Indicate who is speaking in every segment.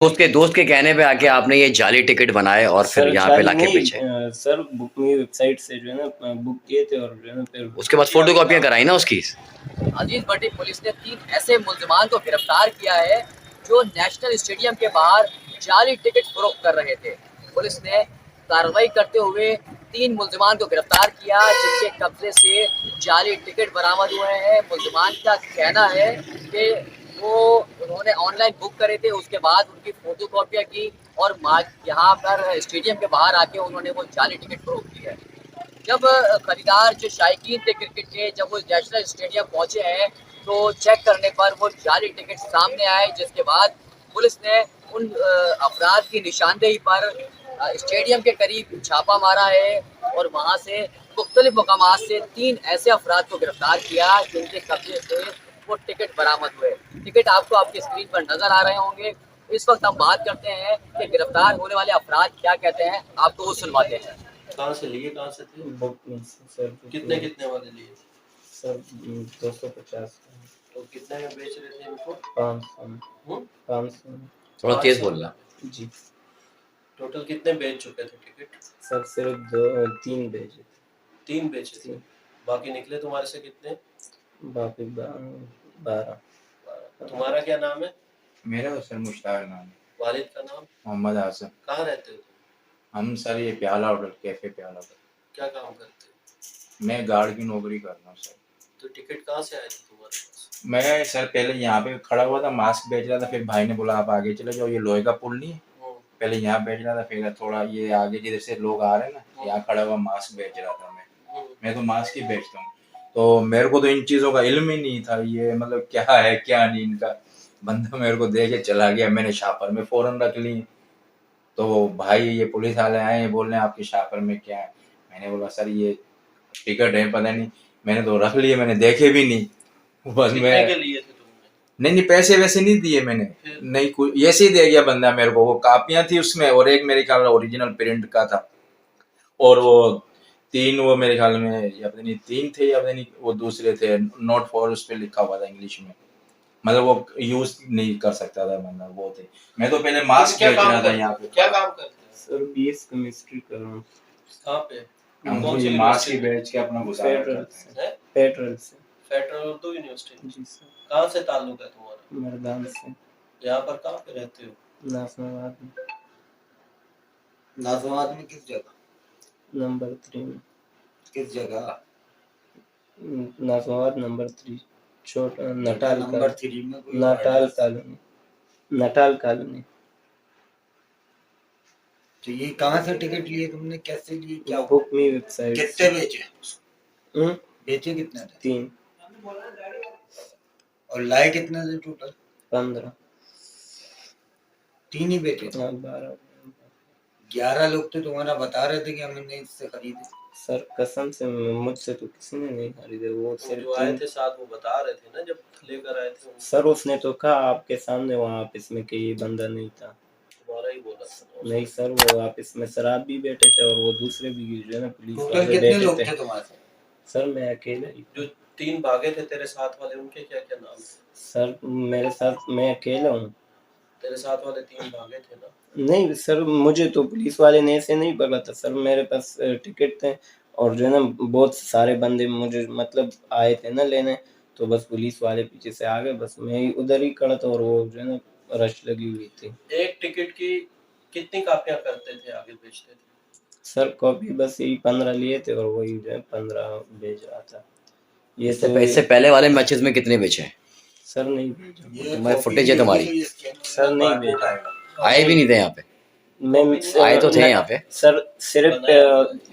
Speaker 1: दोस्त के कहने पे आके आपने ये जाली टिकट बनाए और फिर
Speaker 2: सर
Speaker 1: यहाँ पे
Speaker 2: जाली
Speaker 1: लाके
Speaker 2: नहीं
Speaker 1: बेचे।
Speaker 2: सर बुक मी वेबसाइट से जो है ना बुक किए थे और जो है ना फिर
Speaker 1: उसके बाद फोटो कॉपियाँ कराई ना उसकी।
Speaker 3: अजीज भट्टी पुलिस ने 3 ऐसे मुल्जिमान को गिरफ्तार किया है जो नेशनल स्टेडियम के बाहर जाली टिकट फरोख्त कर रहे थे। पुलिस ने कार्रवाई करते हुए 3 मुल्जिमान को गिरफ्तार किया जिनके कब्जे से जाली टिकट बरामद हुए हैं। मुल्जिमान का कहना है कि वो उन्होंने ऑनलाइन बुक करे थे, उसके बाद उनकी फोटो कॉपियाँ की और यहाँ पर स्टेडियम के बाहर आके उन्होंने वो जाली टिकट फरोख्त की है। जब खरीदार जो शायकीन थे क्रिकेट के, जब वो नेशनल स्टेडियम पहुंचे हैं तो चेक करने पर वो जाली टिकट सामने आए, जिसके बाद पुलिस ने उन अफराद की निशानदेही पर स्टेडियम के करीब छापा मारा है और वहां से मुख्तलिफ मकामात से 3 ऐसे अफराद को गिरफ्तार किया जिनके कब्जे से वो टिकट बरामद हुए। टिकट आपको आपकी स्क्रीन पर नजर आ रहे होंगे। इस वक्त हम बात करते हैं कि गिरफ्तार होने वाले अफराद क्या कहते हैं, आपको वो सुनवाते हैं।
Speaker 4: कहाँ से लिए, कहाँ से थे?
Speaker 2: बुक में से सर
Speaker 4: कितने कितने वाले लिए?
Speaker 2: सर 250
Speaker 4: तो कितने में बेच रहे थे इनको?
Speaker 2: 500 500
Speaker 1: थोड़ा तेज बोलना।
Speaker 2: जी।
Speaker 4: टोटल कितने बेच चुके थे टिकट?
Speaker 2: सर सिर्फ 3 भेजे
Speaker 4: 3 बेचे थे। बाकी निकले तुम्हारे से कितने?
Speaker 2: बाकी 12।
Speaker 4: तुम्हारा क्या नाम है?
Speaker 5: मेरा तो सर मुश्ताक नाम है।
Speaker 4: वालिद का नाम?
Speaker 5: मोहम्मद आसिम।
Speaker 4: कहाँ रहते हो तुम?
Speaker 5: हम सर ये प्याला होटल कैफे प्याला होटल।
Speaker 4: क्या काम करते हो?
Speaker 5: मैं गार्ड की नौकरी कर रहा हूँ सर।
Speaker 4: तो टिकट कहाँ से आए थे तुम्हारे पास?
Speaker 5: मैं सर पहले यहाँ पे खड़ा हुआ था, मास्क बेच रहा था, फिर भाई ने बोला आप आगे चले जाओ, ये लोहे का पुल नहीं है, पहले यहाँ बेच रहा था, फिर थोड़ा ये आगे जिधर से लोग आ रहे हैं ना, यहाँ खड़ा हुआ मास्क बेच रहा था मैं तो मास्क ही बेचता हूँ। तो मेरे को तो इन चीज़ों का इल्म ही नहीं था, ये मतलब क्या है क्या नहीं। इनका बंदा मेरे को दे के चला गया, मैंने शापर में फ़ौरन रख ली। तो भाई ये पुलिस वाले आए बोल रहे हैं आपके शापर में क्या है। मैंने बोला सर ये टिकट है, पता नहीं, मैंने तो रख लिए, मैंने देखे भी नहीं। बस मैं
Speaker 4: के लिए थे तुमने?
Speaker 5: नहीं पैसे वैसे नहीं दिए मैंने, नहीं कुछ ऐसे ही दे गया बंदा मेरे को। वो कापियां थी उसमें और एक मेरे ख्याल में ओरिजिनल प्रिंट का था, और वो 3 वो मेरे ख्याल में या पता नहीं 3 थे या पता नहीं वो दूसरे थे, नोट फॉर उस पर लिखा हुआ था इंग्लिश में, मतलब वो यूज नहीं कर सकता था बंदा, वो थे। मैं तो पहले मास्क बेच रहा था यहाँ पे।
Speaker 4: क्या काम करते हैं
Speaker 2: सर बीएस केमिस्ट्री कर रहा हूँ।
Speaker 4: कहाँ पे?
Speaker 5: हम ये मास्क ही बेच के अपना गुजारा
Speaker 2: फेडरल
Speaker 5: करते हैं।
Speaker 2: फेडरल से।
Speaker 4: Federal Urdu university?
Speaker 2: जी सर।
Speaker 4: कहाँ से ताल्लुक है तुम्हारा?
Speaker 2: मर्दान से।
Speaker 4: यहाँ पर कहाँ पे रहते हो?
Speaker 2: नाजमाबाद में।
Speaker 6: नाजमाबाद में किस जगह?
Speaker 2: नंबर 3 में।
Speaker 6: किस जगह?
Speaker 2: नाजमाबाद नंबर 3 छोटा नटाल
Speaker 6: नंबर 3 में कोई
Speaker 2: नटाल कॉलोनी, नटाल कॉलोनी।
Speaker 6: तो ये कहाँ से टिकट लिए तुमने, कैसे लिए, क्या
Speaker 2: बुक मी वेबसाइट।
Speaker 6: कितने बेचे? बेचे कितने थे?
Speaker 2: 3।
Speaker 6: और लाए कितने थे टोटल?
Speaker 2: 15।
Speaker 6: 3 ही बेचे थे?
Speaker 2: 12।
Speaker 6: 11 लोग तो तुम्हारा बता रहे थे कि हमने इससे खरीदे।
Speaker 2: सर कसम से मुझसे तो किसी ने नहीं खरीदे, वो सिर्फ
Speaker 4: जो आए थे साथ वो बता रहे थे ना जब लेकर आए थे।
Speaker 2: सर उसने तो कहा आपके सामने वहाँ ऑफिस में कि ये बंदा नहीं था।
Speaker 4: तुम्हारा ही बोला था?
Speaker 2: नहीं सर, वो ऑफिस में शराब भी बैठे थे और वो दूसरे भी जो है ना पुलिस वाले
Speaker 6: कितने
Speaker 2: बैठे
Speaker 6: लोग
Speaker 2: थे।
Speaker 6: थे तुम्हारे साथ?
Speaker 2: सर मैं अकेला ही।
Speaker 4: जो 3 भागे थे तेरे साथ वाले, उनके क्या क्या नाम?
Speaker 2: सर मेरे साथ मैं अकेला हूँ।
Speaker 4: तेरे साथ वाले 3 भागे थे ना?
Speaker 2: नहीं सर, मुझे तो पुलिस वाले ने ऐसे नहीं पकड़ा था सर, मेरे पास टिकट थे और जो है ना बहुत सारे बंदे मुझे मतलब आए थे ना लेने, तो बस पुलिस वाले पीछे से आ गए, बस मैं उधर ही खड़ा था और वो जो है ना रश लगी हुई थी।
Speaker 4: एक टिकट की कितनी कापियां करते थे, आगे बेचते थे?
Speaker 2: सर कॉपी बस यही 15 लिए थे और वही जो है 15 भेज रहा था। ये तो
Speaker 1: इससे पहले वाले मैचेस में कितने बेचे हैं?
Speaker 2: सर नहीं भेजा।
Speaker 1: तुम्हारी फुटेज है तुम्हारी?
Speaker 2: सर नहीं भेजा।
Speaker 1: आए भी नहीं थे यहाँ पे?
Speaker 2: मैं
Speaker 1: आए तो थे यहाँ पे
Speaker 2: सर, सिर्फ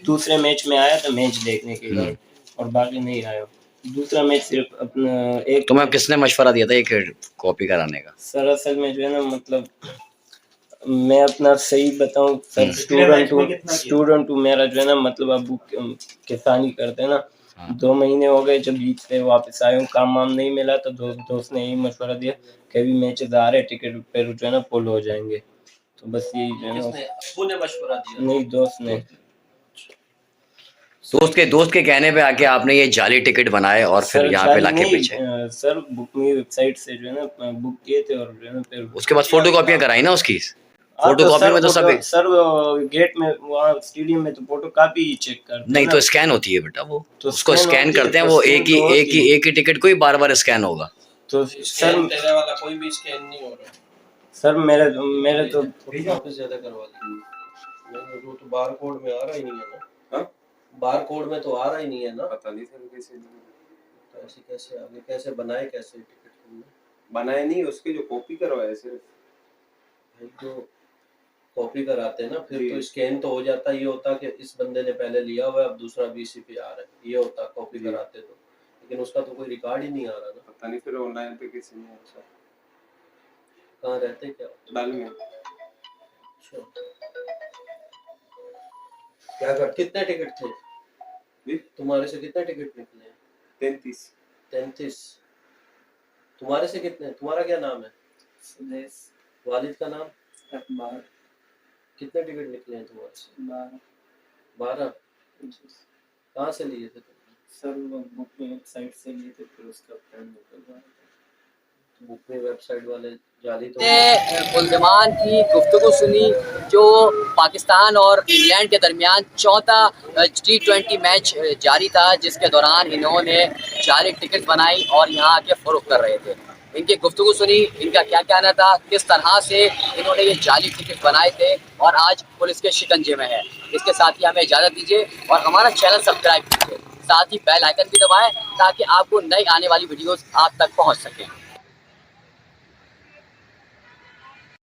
Speaker 2: दूसरे मैच में आया था मैच देखने के लिए और बाकी नहीं आया। दूसरा मैच सिर्फ अपना एक।
Speaker 1: तुम्हें किसने मशवरा दिया था एक कॉपी कराने का?
Speaker 2: सर असल में जो है ना मतलब मैं अपना सही बताऊं सर, स्टूडेंट हूँ मेरा जो है ना मतलब अब किसानी करते हैं ना। 2 महीने हो गए जब बीच से वापस आए हूँ, काम वाम नहीं मिला तो दोस्त ने यही मशवरा दिया कि अभी मैचेस आ रहे, टिकट पर जो है ना फुल हो जाएंगे, तो बस यही जो है ना।
Speaker 4: किसने? अब्बू ने मशवरा दिया?
Speaker 2: नहीं, दोस्त ने।
Speaker 1: दोस्त के कहने पे आके आपने ये जाली टिकट बनाए और फिर
Speaker 2: सर
Speaker 1: यहाँ पे
Speaker 2: जाली
Speaker 1: लाके
Speaker 2: नहीं,
Speaker 1: बेचे।
Speaker 2: सर बुकिंग वेबसाइट से जो है ना बुक किए थे और जो है ना फिर
Speaker 1: उसके बाद फोटो कॉपियाँ कराई ना उसकी।
Speaker 2: हाँ,
Speaker 1: फोटो कॉपी में तो सब
Speaker 2: सर गेट में वहाँ स्टेडियम में तो फोटो कॉपी ही चेक करते हैं
Speaker 1: नहीं
Speaker 2: ना।
Speaker 1: तो स्कैन होती है बेटा, वो
Speaker 2: तो
Speaker 1: उसको स्कैन
Speaker 2: होती है,
Speaker 1: करते हैं,
Speaker 2: तो
Speaker 1: वो
Speaker 2: scan तो होती है।
Speaker 1: एक ही टिकट को ही बार बार स्कैन होगा।
Speaker 2: तो
Speaker 4: स्कैन तेरे वाला कोई भी स्कैन नहीं हो रहा।
Speaker 2: सर मेरे तो
Speaker 4: वापस ज्यादा करवा दी। वो तो बार कोड में आ रहा ही नहीं है ना। हाँ, बार कोड में तो आ रहा ही नहीं है ना। पता नहीं सर कैसे, तो ऐसे कैसे आगे कैसे बनाए, कैसे टिकट बनाए नहीं, उसके जो कॉपी करवाए सिर्फ भाई, जो कॉपी कराते हैं ना फिर तो स्कैन तो हो जाता। ये होता कि इस बंदे ने पहले लिया हुआ है, अब दूसरा बीसी पे आ रहा है, ये होता कॉपी कराते तो। लेकिन उसका तो कोई रिकॉर्ड ही नहीं आ रहा ना। पता नहीं फिर ऑनलाइन पे किसी ने अच्छा कहाँ रहते क्या डाल में। अच्छा, क्या कर कितने टिकट थे तुम्हारे से? कितने टिकट निकले? 33। तुम्हारे से कितने? तुम्हारा क्या नाम है? सुदेश। वालिद का नाम? अकबर। कितने टिकट निकले हैं तुम्हारे से? 12। कहाँ से लिए थे तुम? सर बुकिंग वेबसाइट से लिए थे, फिर उसका फ्रेंड निकलवाया था। बुकिंग वेबसाइट वाले जाली तो
Speaker 3: मुल्ज़िमान की गुफ्तगू सुनी जो पाकिस्तान और इंग्लैंड के दरमियान चौथा T20 मैच जारी था, जिसके दौरान इन्होंने जाली टिकट बनाई और यहाँ आके फ़रोख्त कर रहे थे। इनकी गुफ्तगू सुनी, इनका क्या कहना था, किस तरह से इन्होंने ये जाली टिकट बनाए थे और आज पुलिस के शिकंजे में है। इसके साथ ही हमें इजाज़त दीजिए और हमारा चैनल सब्सक्राइब कीजिए, साथ ही बेल आइकन भी दबाएं ताकि आपको नई आने वाली वीडियोस आप तक पहुंच सकें।